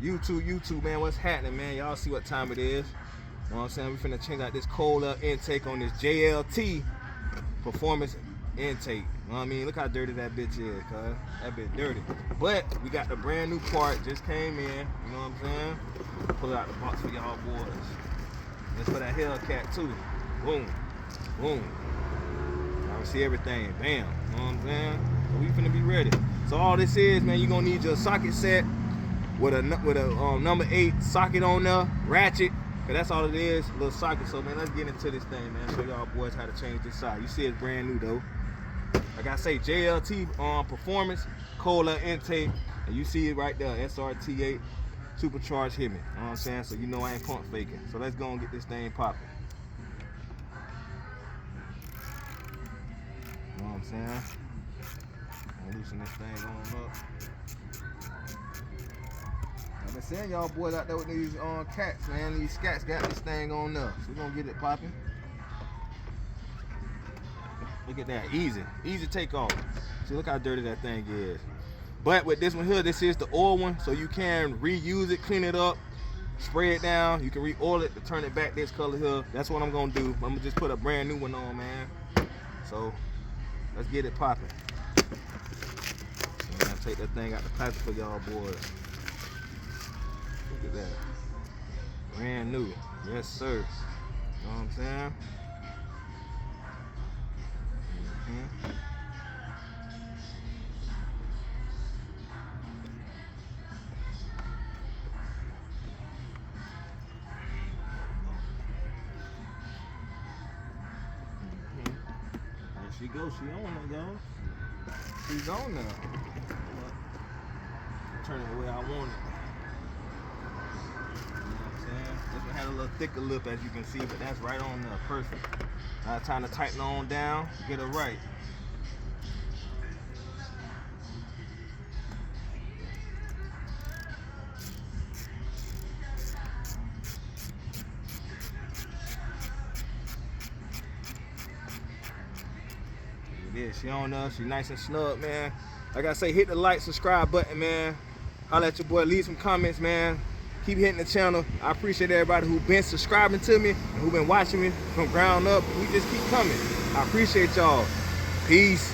YouTube, man, what's happening, man? Y'all see what time it is. You know what I'm saying? We finna change out this cold air intake on this JLT Performance intake. You know what I mean? Look how dirty that bitch is, cuz. That bitch dirty. But we got the brand new part, just came in. You know what I'm saying? Pull it out the box for y'all boys. That's for that Hellcat too. Boom. Boom. Y'all see everything. Bam. You know what I'm saying? So we finna be ready. So all this is, man, you're gonna need your socket set with a number 8 socket on there, ratchet, cause that's all it is, a little socket. So man, let's get into this thing, man. Show y'all boys how to change this side. You see it's brand new though. Like I say, JLT Performance, cold air intake, and you see it right there, SRT supercharged hit me. You know what I'm saying? So you know I ain't pump faking. So let's go and get this thing popping. You know what I'm saying? I'm gonna loosen this thing on up. I've been seeing y'all boys out there with these cats, man. These scats got this thing on up. So we're gonna get it popping. Look at that, easy takeoff. See, look how dirty that thing is. But with this one here, this is the oil one, so you can reuse it, clean it up, spray it down. You can re-oil it to turn it back this color here. That's what I'm gonna do. I'm gonna just put a brand new one on, man. So let's get it popping. So I'm gonna take that thing out the plastic for y'all boys. Look at that. Brand new. Yes, sir. You know what I'm saying? There she goes. She on there, y'all. She's on there. Turn it the way I want it. This one had a little thicker lip, as you can see, but that's right on there, perfect. Now time to tighten on down, get it right. Yeah, she on there, she nice and snug, man. Like I say, hit the like, subscribe button, man. Holla at your boy, leave some comments, man. Keep hitting the channel. I appreciate everybody who's been subscribing to me and who've been watching me from ground up. We just keep coming. I appreciate y'all. Peace.